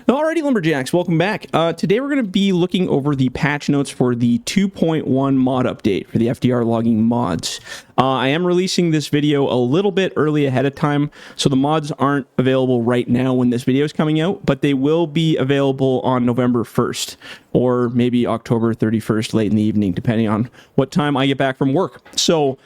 Alrighty, Lumberjacks, welcome back. Today we're going to be looking over the patch notes for the 2.1 mod update for the FDR Logging mods. I am releasing this video a little bit early ahead of time, so the mods aren't available right now when this video is coming out, but they will be available on November 1st, or maybe October 31st late in the evening, depending on what time I get back from work. So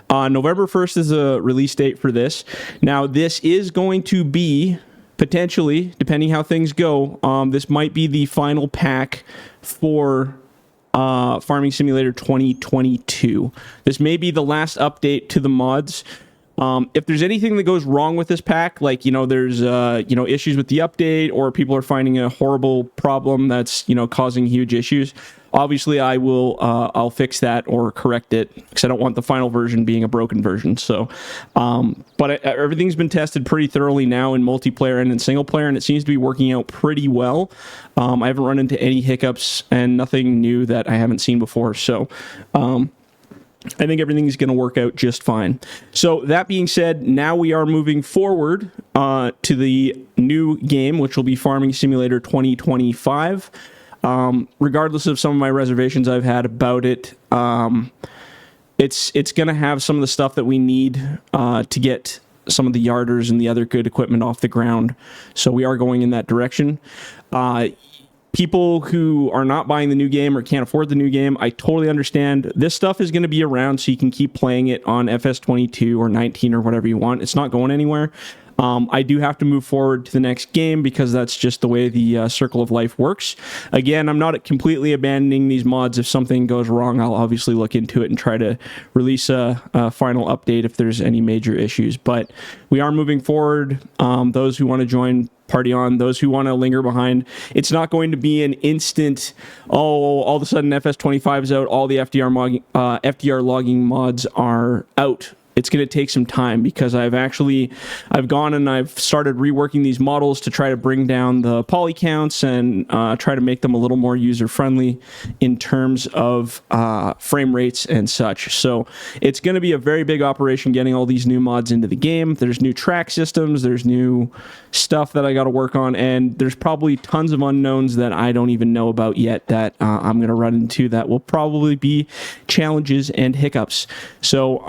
November 1st is a release date for this. Now, this is going to be potentially, depending how things go, this might be the final pack for Farming Simulator 2022. This may be the last update to the mods. If there's anything that goes wrong with this pack, like, there's, issues with the update, or people are finding a horrible problem that's, causing huge issues, obviously I will, I'll fix that or correct it, because I don't want the final version being a broken version. So, but everything's been tested pretty thoroughly now in multiplayer and in single player, and it seems to be working out pretty well. I haven't run into any hiccups and nothing new that I haven't seen before. So, I think everything's going to work out just fine. So that being said, now we are moving forward to the new game, which will be Farming Simulator 2025. Regardless of some of my reservations I've had about it, it's going to have some of the stuff that we need to get some of the yarders and the other good equipment off the ground. So we are going in that direction. People who are not buying the new game or can't afford the new game, I totally understand. This stuff is going to be around so you can keep playing it on FS22 or 19 or whatever you want. It's not going anywhere. I do have to move forward to the next game because that's just the way the circle of life works. Again, I'm not completely abandoning these mods. If something goes wrong, I'll obviously look into it and try to release a final update if there's any major issues. But we are moving forward. Those who want to join, party on. Those who want to linger behind, it's not going to be an instant, all of a sudden FS25 is out, all the FDR logging mods are out. It's going to take some time because I've gone and I've started reworking these models to try to bring down the poly counts and try to make them a little more user-friendly in terms of frame rates and such. So it's going to be a very big operation getting all these new mods into the game. There's new track systems, there's new stuff that I got to work on, and there's probably tons of unknowns that I don't even know about yet that I'm going to run into that will probably be challenges and hiccups. So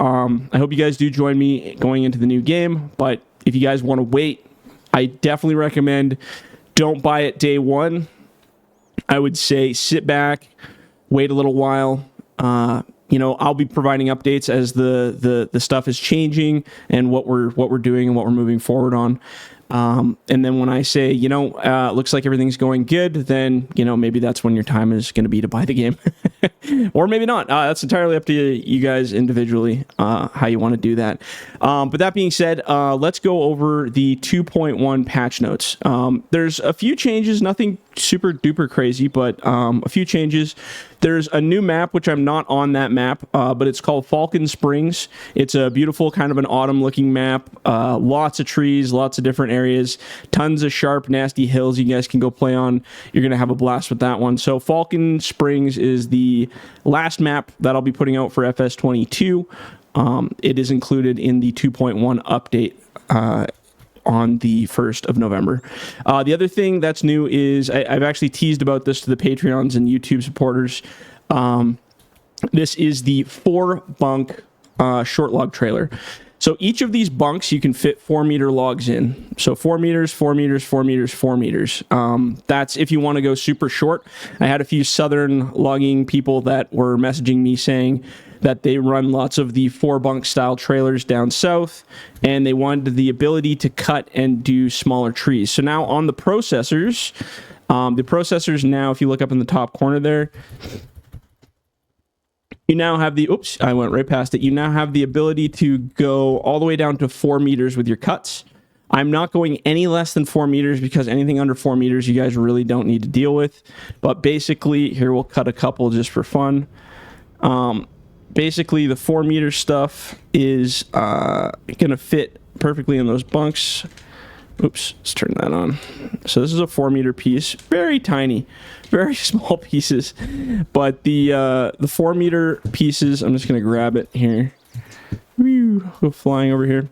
I hope you guys do join me going into the new game, but if you guys want to wait, I definitely recommend don't buy it day one. I would say sit back, wait a little while. I'll be providing updates as the stuff is changing and what we're doing and what we're moving forward on. And then when I say, looks like everything's going good, then, maybe that's when your time is going to be to buy the game. Or maybe not. That's entirely up to you guys individually, how you want to do that. But that being said, let's go over the 2.1 patch notes. There's a few changes, nothing super duper crazy, but a few changes. There's a new map, which I'm not on that map, but it's called Falcon Springs. It's a beautiful kind of an autumn looking map. Lots of trees, lots of different areas, tons of sharp, nasty hills you guys can go play on. You're going to have a blast with that one. So Falcon Springs is the last map that I'll be putting out for FS22. It is included in the 2.1 update on the 1st of November. The other thing that's new is I've actually teased about this to the Patreons and YouTube supporters. This is the 4-bunk short log trailer. So each of these bunks you can fit 4-meter logs in. So 4 meters, 4 meters, 4 meters, 4 meters. That's if you want to go super short. I had a few southern logging people that were messaging me saying that they run lots of the 4-bunk style trailers down south, and they wanted the ability to cut and do smaller trees. So now on the processors now, if you look up in the top corner there, you now have the, oops, I went right past it. You now have the ability to go all the way down to 4 meters with your cuts. I'm not going any less than 4 meters because anything under 4 meters you guys really don't need to deal with. But basically, here we'll cut a couple just for fun. Basically, the 4 meter stuff is going to fit perfectly in those bunks. Oops, let's turn that on. So this is a 4 meter piece, very tiny, very small pieces. But the 4 meter pieces, I'm just going to grab it here. Go flying over here.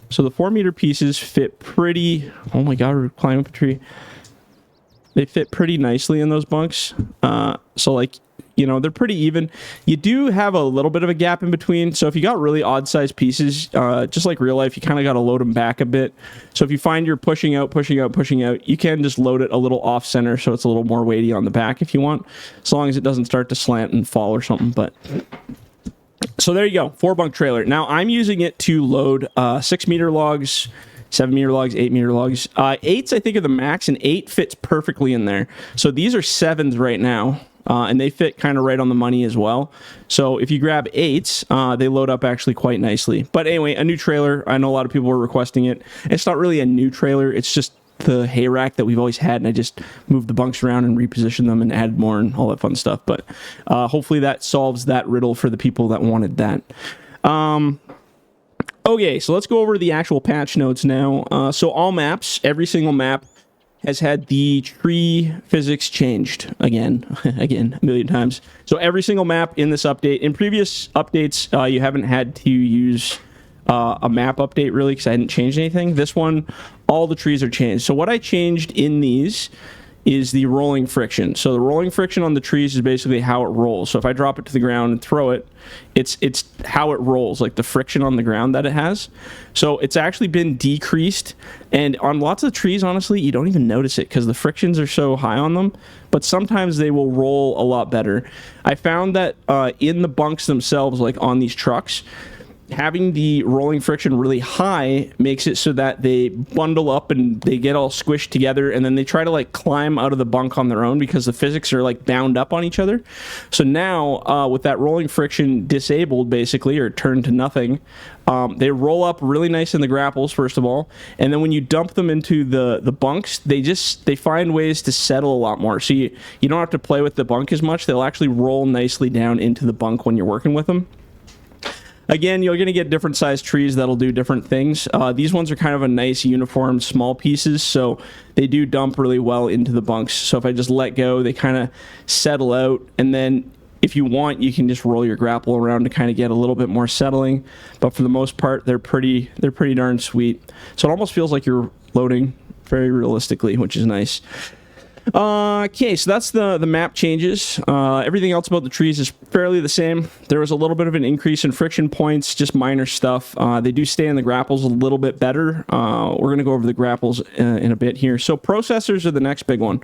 So the 4 meter pieces fit pretty. Oh my God, we're climbing up a tree. They fit pretty nicely in those bunks. So like, you know, they're pretty even. You do have a little bit of a gap in between. So if you got really odd sized pieces, just like real life, you kind of got to load them back a bit. So if you find you're pushing out, you can just load it a little off center so it's a little more weighty on the back if you want, as long as it doesn't start to slant and fall or something. But so there you go, 4-bunk trailer. Now I'm using it to load 6-meter logs, 7-meter logs, 8-meter logs. 8s I think are the max, and 8 fits perfectly in there. So these are 7s right now. And they fit kind of right on the money as well. So if you grab 8s, they load up actually quite nicely. But anyway, a new trailer. I know a lot of people were requesting it. It's not really a new trailer. It's just the hay rack that we've always had, and I just moved the bunks around and repositioned them and added more and all that fun stuff. But hopefully that solves that riddle for the people that wanted that. Okay, so let's go over the actual patch notes now. So all maps, every single map, has had the tree physics changed again, a million times. So every single map in this update, in previous updates, you haven't had to use a map update really because I hadn't changed anything. This one, all the trees are changed. So what I changed in these is the rolling friction. So the rolling friction on the trees is basically how it rolls. So if I drop it to the ground and throw it, it's how it rolls, like the friction on the ground that it has. So it's actually been decreased, and on lots of trees, honestly, you don't even notice it because the frictions are so high on them, but sometimes they will roll a lot better. I found that in the bunks themselves, like on these trucks, having the rolling friction really high makes it so that they bundle up and they get all squished together, and then they try to like climb out of the bunk on their own because the physics are like bound up on each other. So now with that rolling friction disabled basically, or turned to nothing, they roll up really nice in the grapples first of all, and then when you dump them into the bunks, they find ways to settle a lot more. So you don't have to play with the bunk as much. They'll actually roll nicely down into the bunk when you're working with them. Again, you're going to get different sized trees that'll do different things. These ones are kind of a nice uniform small pieces, so they do dump really well into the bunks. So if I just let go, they kind of settle out, and then if you want, you can just roll your grapple around to kind of get a little bit more settling. But for the most part, they're pretty darn sweet. So it almost feels like you're loading very realistically, which is nice. Okay, so that's the map changes. Everything else about the trees is fairly the same. There was a little bit of an increase in friction points, just minor stuff. They do stay in the grapples a little bit better. We're going to go over the grapples in a bit here. So processors are the next big one.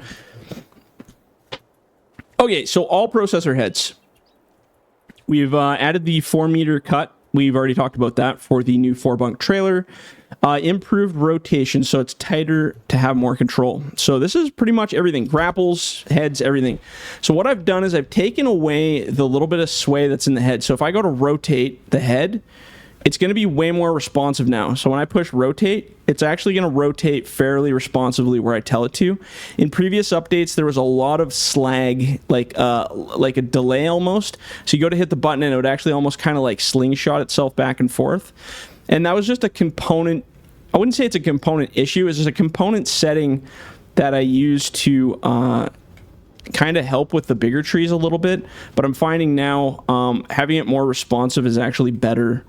Okay, so all processor heads. We've added the 4-meter cut. We've already talked about that for the new 4-bunk trailer. Improved rotation, so it's tighter to have more control. So this is pretty much everything. Grapples, heads, everything. So what I've done is I've taken away the little bit of sway that's in the head. So if I go to rotate the head, it's going to be way more responsive now. So when I push rotate, it's actually going to rotate fairly responsively where I tell it to. In previous updates, there was a lot of slag, like a delay almost. So you go to hit the button and it would actually almost kind of like slingshot itself back and forth. And that was just a component. I wouldn't say it's a component issue. It's just a component setting that I use to kind of help with the bigger trees a little bit. But I'm finding now having it more responsive is actually better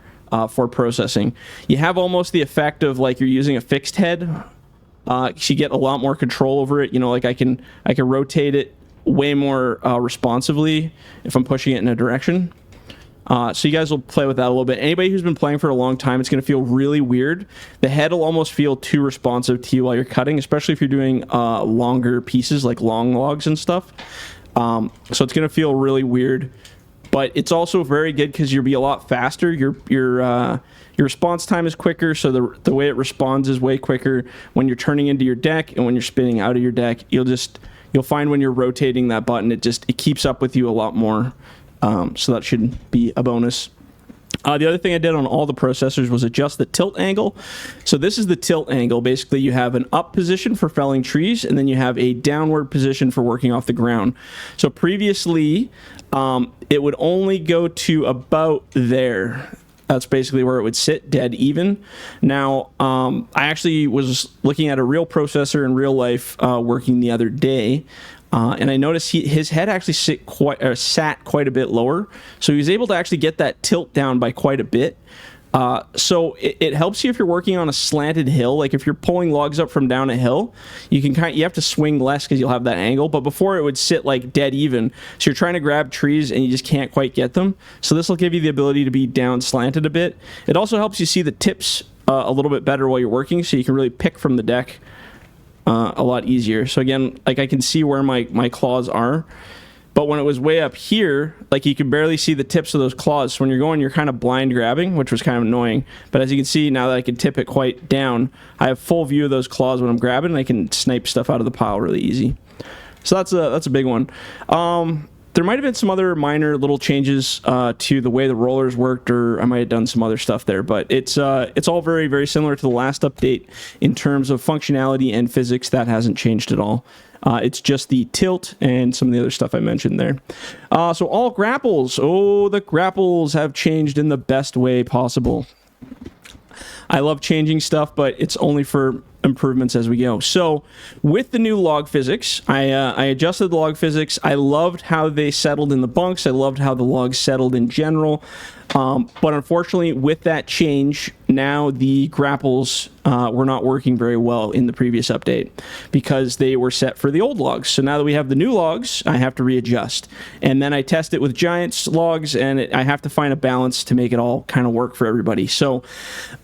for processing. You have almost the effect of like you're using a fixed head. So you get a lot more control over it. You know, like I can rotate it way more responsively if I'm pushing it in a direction. So you guys will play with that a little bit. Anybody who's been playing for a long time, it's going to feel really weird. The head will almost feel too responsive to you while you're cutting, especially if you're doing longer pieces like long logs and stuff. So it's going to feel really weird, but it's also very good because you'll be a lot faster. Your response time is quicker, so the way it responds is way quicker when you're turning into your deck and when you're spinning out of your deck. You'll find when you're rotating that button, it keeps up with you a lot more. So that should be a bonus. The other thing I did on all the processors was adjust the tilt angle. So this is the tilt angle. Basically, you have an up position for felling trees, and then you have a downward position for working off the ground. So previously, it would only go to about there. That's basically where it would sit, dead even. Now, I actually was looking at a real processor in real life working the other day, and I noticed his head actually sat quite a bit lower. So he was able to actually get that tilt down by quite a bit. So it helps you if you're working on a slanted hill. Like if you're pulling logs up from down a hill, you have to swing less because you'll have that angle. But before it would sit like dead even. So you're trying to grab trees and you just can't quite get them. So this will give you the ability to be down slanted a bit. It also helps you see the tips a little bit better while you're working, so you can really pick from the deck a lot easier. So again, like I can see where my claws are. But when it was way up here, like you could barely see the tips of those claws. So when you're going, you're kind of blind grabbing, which was kind of annoying. But as you can see, now that I can tip it quite down, I have full view of those claws when I'm grabbing, and I can snipe stuff out of the pile really easy. So that's a big one. There might have been some other minor little changes to the way the rollers worked, or I might have done some other stuff there. But it's all very, very similar to the last update in terms of functionality and physics. That hasn't changed at all. It's just the tilt and some of the other stuff I mentioned there. So all grapples. Oh, the grapples have changed in the best way possible. I love changing stuff, but it's only for improvements as we go. So with the new log physics, I adjusted the log physics. I loved how they settled in the bunks. I loved how the logs settled in general. But unfortunately, with that change, now the grapples were not working very well in the previous update because they were set for the old logs. So now that we have the new logs, I have to readjust. And then I test it with giants logs, and I have to find a balance to make it all kind of work for everybody. So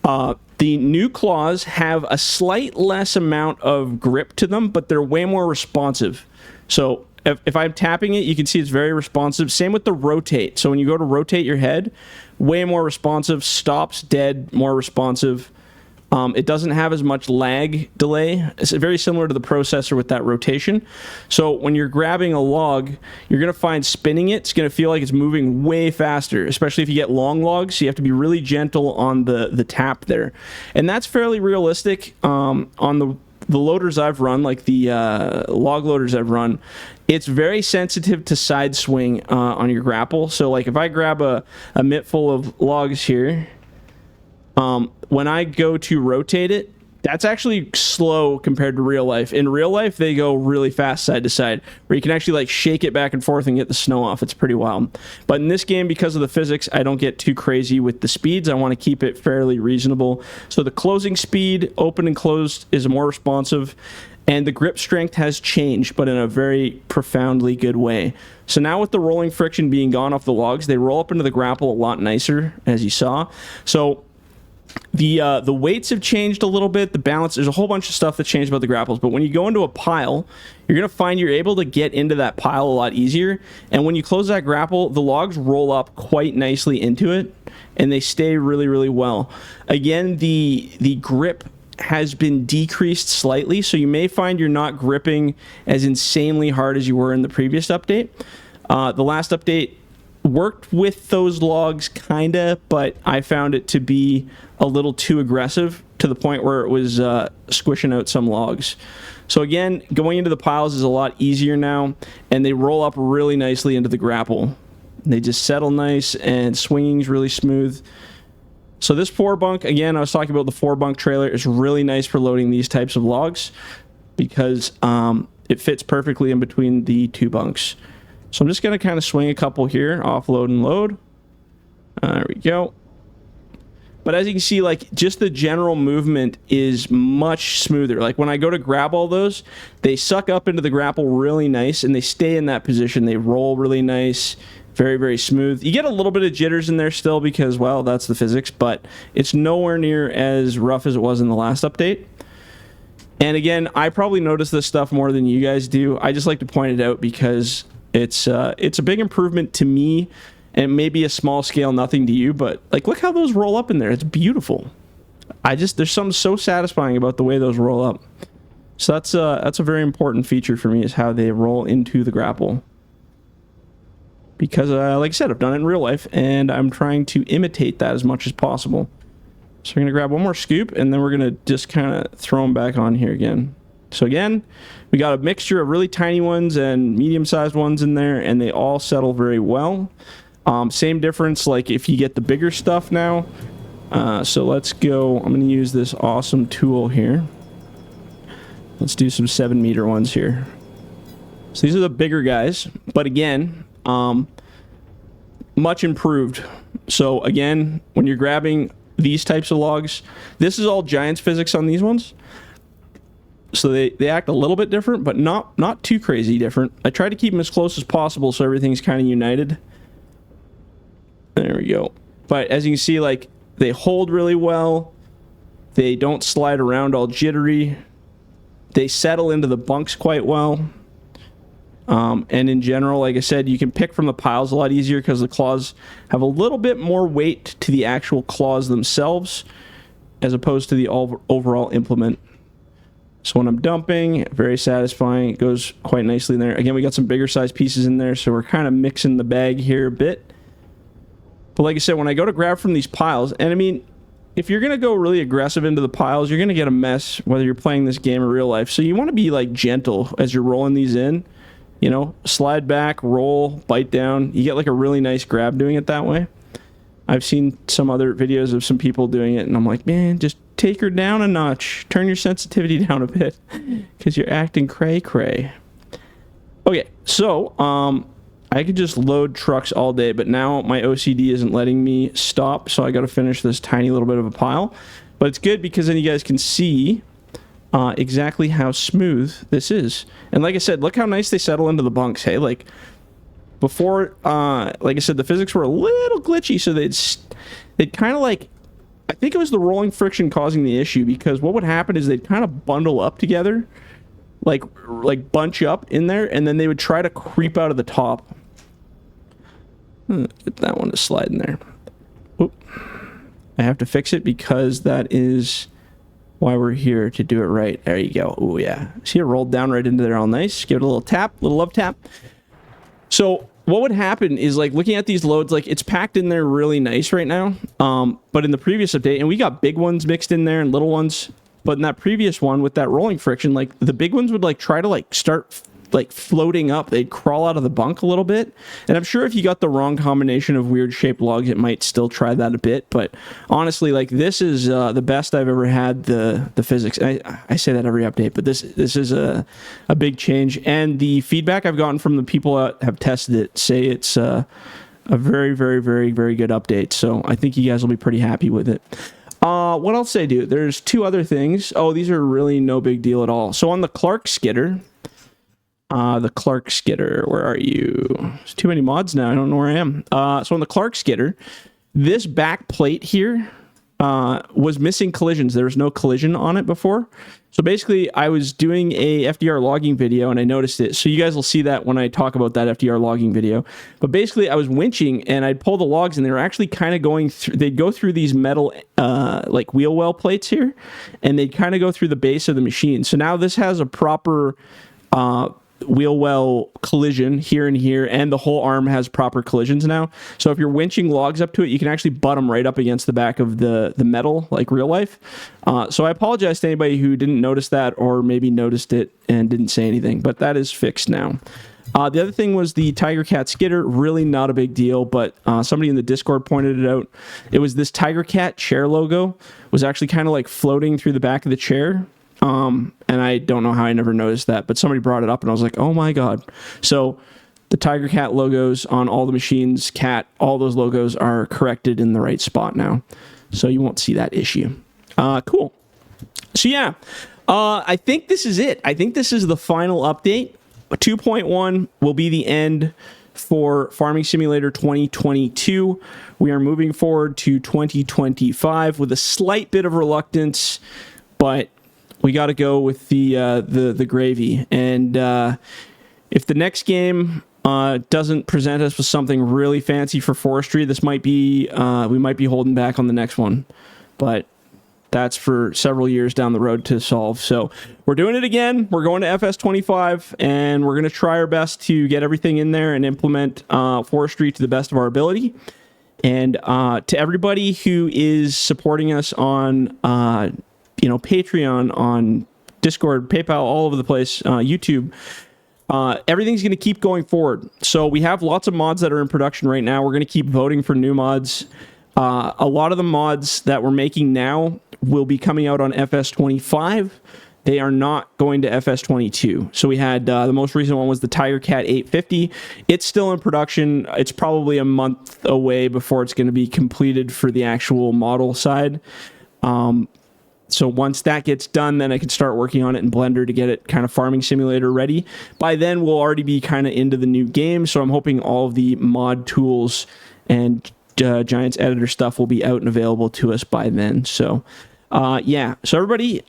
the new claws have a slight less amount of grip to them, but they're way more responsive. So if I'm tapping it, you can see it's very responsive. Same with the rotate. So when you go to rotate your head, way more responsive. Stops dead, more responsive. It doesn't have as much lag delay. It's very similar to the processor with that rotation. So when you're grabbing a log, you're going to find spinning it's going to feel like it's moving way faster, especially if you get long logs. So you have to be really gentle on the tap there. And that's fairly realistic on the loaders I've run, like the log loaders I've run. It's very sensitive to side swing on your grapple. So like if I grab a mitt full of logs here, when I go to rotate it, that's actually slow compared to real life. In real life, they go really fast side to side, where you can actually like shake it back and forth and get the snow off. It's pretty wild. But in this game, because of the physics, I don't get too crazy with the speeds. I want to keep it fairly reasonable. So the closing speed, open and closed, is more responsive. And the grip strength has changed, but in a very profoundly good way. So now with the rolling friction being gone off the logs, they roll up into the grapple a lot nicer, as you saw. So the weights have changed a little bit. The balance, there's a whole bunch of stuff that changed about the grapples. But when you go into a pile, you're going to find you're able to get into that pile a lot easier. And when you close that grapple, the logs roll up quite nicely into it, and they stay really, really well. Again, the grip has been decreased slightly, so you may find you're not gripping as insanely hard as you were in the previous update. The last update worked with those logs kinda, but I found it to be a little too aggressive to the point where it was squishing out some logs. So again, going into the piles is a lot easier now, and they roll up really nicely into the grapple. They just settle nice, and swinging's really smooth. So this 4-bunk, again, I was talking about the 4-bunk trailer, is really nice for loading these types of logs because it fits perfectly in between the 2 bunks. So I'm just going to kind of swing a couple here, offload and load. There we go. But as you can see, like, just the general movement is much smoother. Like, when I go to grab all those, they suck up into the grapple really nice, and they stay in that position. They roll really nice, very, very smooth. You get a little bit of jitters in there still because, well, that's the physics, but it's nowhere near as rough as it was in the last update. And again, I probably notice this stuff more than you guys do. I just like to point it out because it's a big improvement to me, and maybe a small scale nothing to you, but like, look how those roll up in there. It's beautiful. There's something so satisfying about the way those roll up. So that's a very important feature for me, is how they roll into the grapple. Because like I said, I've done it in real life, and I'm trying to imitate that as much as possible. So we're gonna grab one more scoop, and then we're gonna just kind of throw them back on here again. So again, we got a mixture of really tiny ones and medium-sized ones in there, and they all settle very well. Same difference, like if you get the bigger stuff now. So let's go. I'm going to use this awesome tool here. Let's do some 7-meter ones here. So these are the bigger guys, but again, much improved. So again, when you're grabbing these types of logs. This is all Giants physics on these ones. So they act a little bit different, but not too crazy different. I try to keep them as close as possible so everything's kind of united. There we go. But as you can see, like, they hold really well. They don't slide around all jittery. They settle into the bunks quite well. And in general, like I said, you can pick from the piles a lot easier because the claws have a little bit more weight to the actual claws themselves as opposed to the overall implement. So when I'm dumping, very satisfying. It goes quite nicely in there. Again, we got some bigger size pieces in there, so we're kind of mixing the bag here a bit. But like I said, when I go to grab from these piles, and I mean, if you're going to go really aggressive into the piles, you're going to get a mess, whether you're playing this game or real life. So you want to be like gentle as you're rolling these in. You know, slide back, roll, bite down. You get like a really nice grab doing it that way. I've seen some other videos of some people doing it, and I'm like, man, just take her down a notch. Turn your sensitivity down a bit because you're acting cray-cray. Okay, so I could just load trucks all day, but now my OCD isn't letting me stop, so I got to finish this tiny little bit of a pile. But it's good because then you guys can see exactly how smooth this is. And like I said, look how nice they settle into the bunks. Hey, like before, like I said, the physics were a little glitchy, so they'd kind of like, I think it was the rolling friction causing the issue, because what would happen is they'd kind of bundle up together, like bunch up in there, and then they would try to creep out of the top. Get that one to slide in there. Oop. I have to fix it because that is why we're here, to do it right. There you go. Oh yeah. See, it rolled down right into there all nice. Give it a little tap, little love tap. So what would happen is, like, looking at these loads, like, it's packed in there really nice right now. But in the previous update, and we got big ones mixed in there and little ones, but in that previous one with that rolling friction, like, the big ones would like try to like start like floating up. They'd crawl out of the bunk a little bit. And I'm sure if you got the wrong combination of weird shaped logs, it might still try that a bit. But honestly, like, this is the best I've ever had the physics. I say that every update, but this is a big change. And the feedback I've gotten from the people that have tested it say it's a very, very, very, very good update. So I think you guys will be pretty happy with it. What else did I do? There's two other things. Oh, these are really no big deal at all. So on the Clark skidder, where are you? There's too many mods now. I don't know where I am. So on the Clark skidder, this back plate here was missing collisions. There was no collision on it before. So basically, I was doing a FDR logging video and I noticed it. So you guys will see that when I talk about that FDR logging video. But basically, I was winching and I'd pull the logs and they were actually kind of going through, they'd go through these metal like wheel well plates here, and they'd kind of go through the base of the machine. So now this has a proper wheel well collision here and here, and the whole arm has proper collisions now. So if you're winching logs up to it, you can actually butt them right up against the back of the metal, like real life. So I apologize to anybody who didn't notice that, or maybe noticed it and didn't say anything, but that is fixed now. The other thing was the Tiger Cat skidder. Really not a big deal, but somebody in the Discord pointed it out. It was this Tiger Cat chair logo was actually kind of like floating through the back of the chair. And I don't know how I never noticed that, but somebody brought it up and I was like, oh my God. So the Tiger Cat logos on all the machines, Cat, all those logos are corrected in the right spot now. So you won't see that issue. Cool. So yeah, I think this is it. I think this is the final update. 2.1 will be the end for Farming Simulator 2022. We are moving forward to 2025 with a slight bit of reluctance, but we got to go with the gravy. And if the next game doesn't present us with something really fancy for forestry, this might be we might be holding back on the next one. But that's for several years down the road to solve. So we're doing it again. We're going to FS25, and we're going to try our best to get everything in there and implement forestry to the best of our ability. And to everybody who is supporting us on Patreon, on Discord, PayPal, all over the place, YouTube, everything's going to keep going forward. So we have lots of mods that are in production right now. We're going to keep voting for new mods. A lot of the mods that we're making now will be coming out on FS25. they are not going to FS22. So we had the most recent one was the Tiger Cat 850. It's still in production. It's probably a month away before it's going to be completed for the actual model side. So once that gets done, then I can start working on it in Blender to get it kind of farming simulator ready. By then, we'll already be kind of into the new game. So I'm hoping all of the mod tools and Giants editor stuff will be out and available to us by then. So yeah, so everybody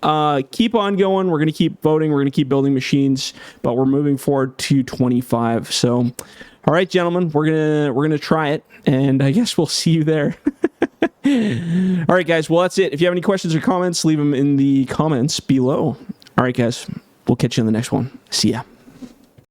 keep on going. We're going to keep voting. We're going to keep building machines, but we're moving forward to 25. So all right, gentlemen, we're gonna try it, and I guess we'll see you there. All right, guys. Well, that's it. If you have any questions or comments, leave them in the comments below. All right, guys. We'll catch you in the next one. See ya.